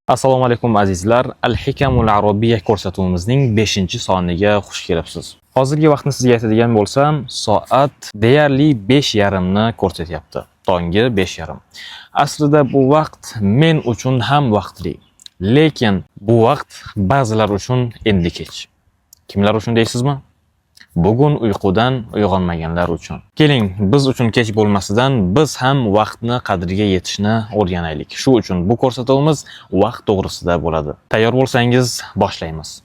Assalomu alaykum azizlar. Al-Hikamul Arabiyya ko'rsatuvimizning 5-soniga xush kelibsiz. Hozirgi vaqtni sizga aytadigan bo'lsam, soat deyarli 5:30 ni ko'rsatyapti. Tongi 5:30. Aslida bu vaqt men uchun ham vaqtli. Lekin bu vaqt ba'zilar uchun endi kech. Kimlar uchun deysizmi? Bugun uyqudan uyg'onmaganlar uchun. Keling, biz uchun kech bo'lmasidan biz ham vaqtni qadriga yetishni o'rganaylik. Shu uchun bu ko'rsatuvimiz vaqt to'g'risida bo'ladi. Tayyor bo'lsangiz, boshlaymiz.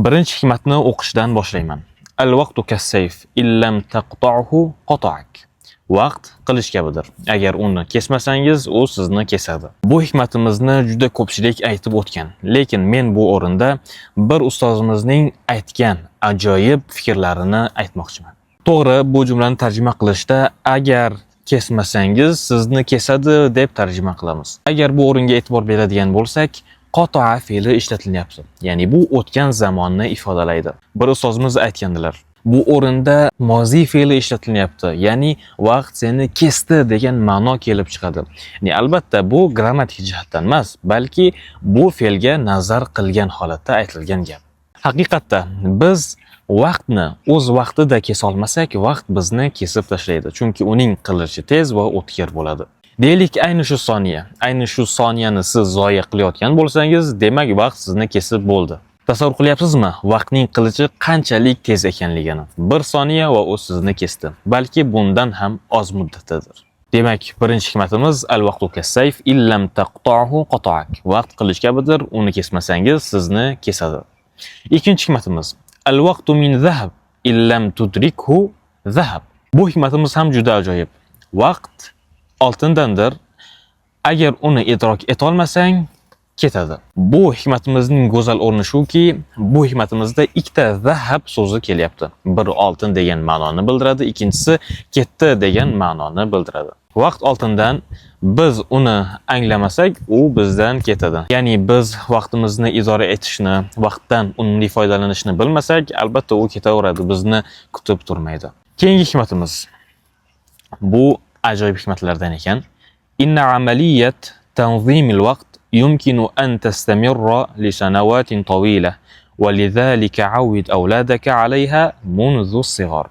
Birinchi hikmatni o'qishdan boshlayman. Al-vaqtu kas-sayf, illam taqta'hu qata'ak. Vaqt qilich kabidir. Agar uni kesmasangiz, u sizni kesadi. Bu hikmatimizni juda ko'pchilik aytib o'tgan. Lekin men bu o'rinda bir ustozimizning aytgan ajoyib fikrlarini aytmoqchiman. To'g'ri, bu jumlani tarjima qilishda agar kesmasangiz sizni kesadi deb tarjima qilamiz. Agar bu o'ringa e'tibor beradigan bo'lsak, qato'a fe'li ishlatilyapti. Ya'ni bu o'tgan zamonni ifodalaydi. Bir ustozimiz aytgandilar. Bu o'rinda mozi fe'li ishlatilyapti. Ya'ni vaqt seni kesdi degan ma'no kelib chiqadi. Ya'ni albatta bu grammatik jihatdan emas, balki bu fe'lga nazar qilgan holatda aytilgan gap. Haqiqatda biz vaqtni o'z vaqtida kesa olmasak, vaqt bizni kesib tashlaydi. Chunki uning qilichi tez va o'tkir bo'ladi. Deylik, ayni shu soniyani siz zoya qilayotgan bo'lsangiz, demak vaqt sizni kesib bo'ldi. Tasavvur qilyapsizmi? Vaqtning qilichi qanchalik tez ekanligini. 1 soniya va u sizni kesdi. Balki bundan ham oz muddatdadir. Demak, birinchi hikmatimiz al-vaqtu kas-sayf illam taqta'hu qata'ak. Vaqt qilich kabidir, uni kesmasangiz sizni kesadi. Ikkinchi hikmatimiz al-vaqtu min zahab illam tudrikhu zahab. Bu hikmatimiz ham juda ajoyib. Vaqt oltindandir. Agar uni idrok eta olmasang, ketadi. Bu hikmatimizning go'zal o'rni shuki, bu hikmatimizda ikkita zahab so'zi kelyapti. Bir oltin degan ma'noni bildiradi, ikkinchisi ketdi degan ma'noni bildiradi. Vaqt oltindan, biz uni anglamasak, u bizdan ketadi. Ya'ni biz vaqtimizni idora etishni, vaqtdan unumli foydalanishni bilmasak, albatta u ketaveradi, bizni kutib turmaydi. Keyingi hikmatimiz bu ajoyib hikmatlardan ekan. Inna amaliyat tanzimil vaqt يمكن أن تستمر لسنوات طويلة ولذلك عود أولادك عليها منذ الصغر.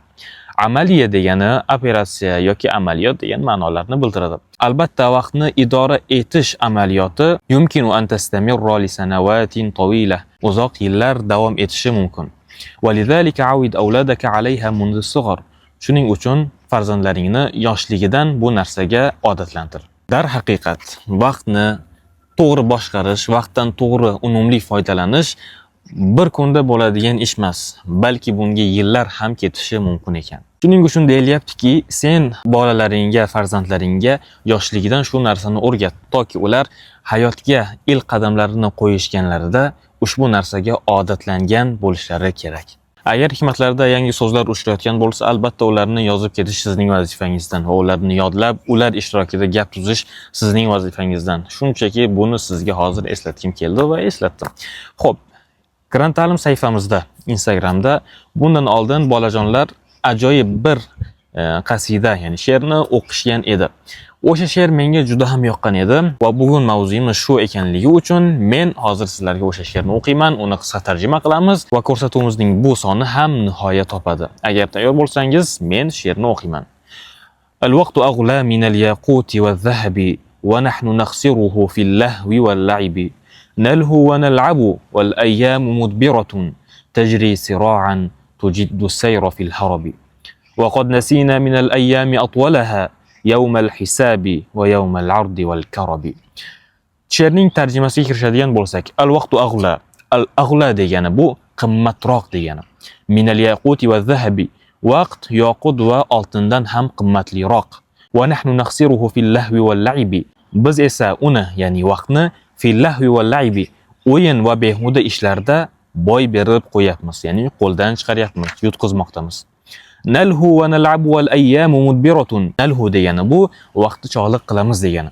Amaliya degani operatsiya yoki amaliyot degan ma'nolarni bildiradi. Albatta vaqtni idora etish amaliyoti yumkinu an tastamirra li sanawatin tawila. Uzoq yillar davom etishi mumkin. Walidhalika awid awladaka alayha mundu as-sighar. Shuning uchun farzandlaringni yoshligidan bu narsaga odatlantir. Dar haqiqat, vaqtni to'g'ri boshqarish, vaqtdan to'g'ri unumli foydalanish bir kunda bo'ladigan ish emas, balki bunga yillar ham ketishi mumkin ekan. Shuning uchun deyilyaptiki, sen bolalaringga, farzandlaringga yoshligidan shu narsani o'rgat, toki ular hayotga ilk qadamlarini qo'yishganlarida ushbu narsaga odatlangan bo'lishlari kerak. Agar hikmatlarda yangi so'zlar uchrayotgan bo'lsa, albatta ularni yozib ketish sizning vazifangizdan va ularni yodlab, ular ishtirokida gap tuzish sizning vazifangizdan. Shunchaki buni sizga hozir eslatkim keldi va eslatdim. Xo'p, Qur'on ta'lim sayfamizda, Instagramda bundan oldin bolajonlar ajoyib bir qasida, ya'ni she'rni o'qishgan edi. O'sha she'r menga juda ham yoqqan edi va bugun mavzuyimiz shu ekanligi uchun men hozir sizlarga o'sha she'rni o'qiyman, uni qisqa tarjima qilamiz va ko'rsatuvimizning bu soni ham nihoya topadi. Agar tayyor bo'lsangiz, men she'rni o'qiyman. Al-vaqtu aghla min al-yaquti waz-zahabi wa nahnu nakhsiruhu fil-lahwi wal-la'ibi. Nalhu wa nal'abu wal-ayyamu mudbiratun tajri sira'an tujiddu sayra fil-harabi. Wa qad nasina min al-ayyami atwalaha يوم الحساب ويوم العرض والكرب. She'rning tarjimasiga kirishadigan bo'lsak, al-vaqtu aghla. Al-aghla degani bu qimmatroq degani. Minal yaquti va zahabi. Vaqt yoqut va oltindan ham qimmatliroq. Va nahnu nakhsiruhu fil lahwi wal la'ibi. Biz esa uni, ya'ni vaqtni fil lahwi wal la'ibi, o'yin va behuda ishlarda boy berib qo'yapmiz, ya'ni qo'ldan chiqaryapmiz, yutqizmoqdamiz. Nalhu va nal'abu wal ayyamu mudbiratun. Nalhu degani bu vaqtni chog'liq qilamiz degani.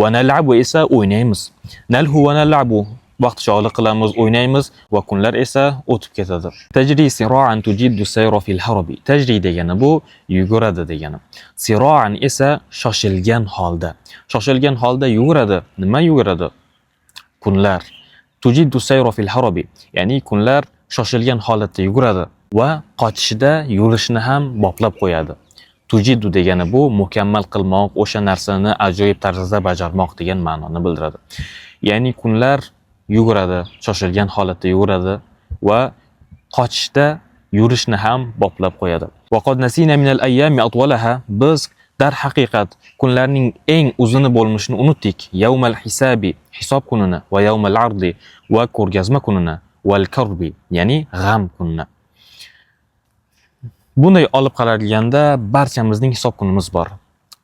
Va nal'abu esa o'ynaymiz. Nalhu va nal'abu vaqtichog'lik qilamiz, o'ynaymiz va kunlar esa o'tib ketadi. Tajri siro'an tujiddu sayra fil harabi. Tajri degani bu yuguradi degani. Siro'an esa shoshilgan holda. Shoshilgan holda yuguradi. Nima yuguradi? Kunlar. Tujiddu sayra fil harabi. Ya'ni kunlar shoshilgan holatda yuguradi va qochishda yurishni ham boplab qo'yadi. Tujiddu degani bu mukammal qilmoq, o'sha narsani ajoyib tarzda bajarmoq degan ma'noni bildiradi. Ya'ni kunlar yuguradi, shoshilgan holatda yuguradi va qochishda yurishni ham boplab qo'yadi. Vaqad nasina minal ayyami atwalaha. Biz dar haqiqat kunlarning eng uzuni bo'lmishini unutdik. Yawmal hisabi, hisob kunini, va yawmal ardi, va ko'rgazma kunini, val karbi, ya'ni g'am kunini. Bunday olib qaralganda barchamizning hisob kunimiz bor.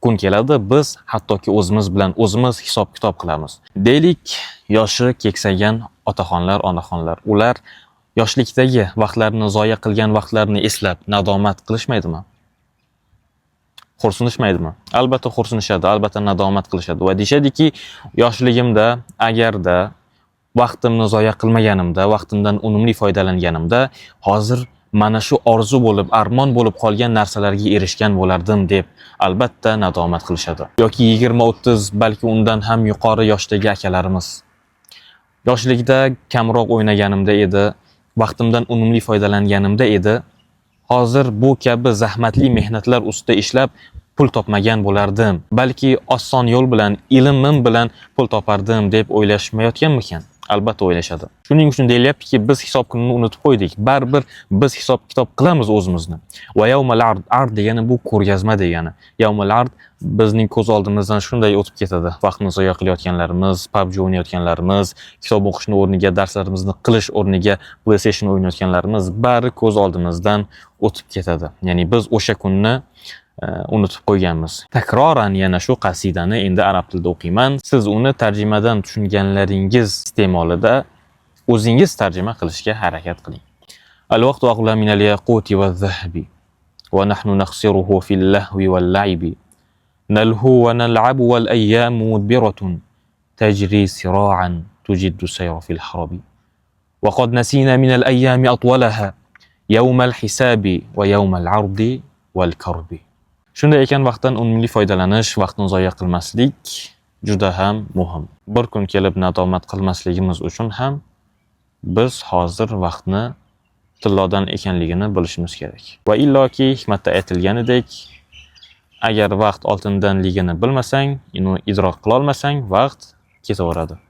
Kun keladi, biz hattoki o'zimiz bilan o'zimiz hisob-kitob qilamiz. Deylik, yoshi keksagan otaxonlar, onaxonlar, ular yoshlikdagi vaqtlarini zoya qilgan vaqtlarini eslab nadomat qilishmaydimi? Xo'rsinishmaydimi? Albatta xo'rsinishadi, albatta nadomat qilishadi va deyshadiki, yoshligimda agarda vaqtimni zoya qilmaganimda, vaqtimdan unumli foydalanganimda, hozir mana shu orzu bo'lib, armon bo'lib qolgan narsalarga erishgan bo'lardim deb albatta nadomat qilishadi. Yoki 20-30, balki undan ham yuqori yoshdagi akalarimiz. Yoshlikda kamroq o'ynaganimda edi, vaqtimdan unumli foydalanganimda edi, hozir bu kabi zahmatli mehnatlar ustida ishlab pul topmagan bo'lardim. Balki oson yo'l bilan, ilmim bilan pul topardim deb o'ylashmayotganmikan? Albatta o'ylashadi. Shuning uchun deyilyaptiki, biz hisob kunini unutib qo'ydik. Baribir biz hisob-kitob qilamiz o'zimizni. Va yawmal ard, ard degani bu ko'rgazma degani. Yawmal ard bizning ko'z oldimizdan shunday o'tib ketadi. Vaqtni zoya qilayotganlarimiz, PUBG o'ynayotganlarimiz, kitob o'qishni o'rniga darslarimizni qilish o'rniga PlayStation o'ynayotganlarimiz bari ko'z oldimizdan o'tib ketadi. Ya'ni biz o'sha kunni unutib qo'yganmiz. Takroran yana shu qasidani endi arab tilida o'qiyman. Siz uni tarjimadan tushunganlaringiz iste'molida o'zingiz tarjima qilishga harakat qiling. Al-vaqtu aghla min al-yaquti waz-zahabi wa nahnu nakhsiruhu fil lahwi wal-la'ibi nalhu wa nal'abu wal-ayyamu mudbiratun tajri sira'an tujiddu sayra fil harabi wa qad nasina min al-ayyami atwalaha yawm al-hisabi wa yawm al-'ardi wal-karbi. Shunday ekan, vaqtdan unumli foydalanish, vaqtni zoya qilmaslik juda ham muhim. Bir kun kelib nadomat qilmasligimiz uchun ham biz hozir vaqtni tillodan ekanligini bilishimiz kerak. Va illoki hikmatda aytilganidek, agar vaqt oltindanligini bilmasang, uni idrok qila olmasang, vaqt ketaveradi.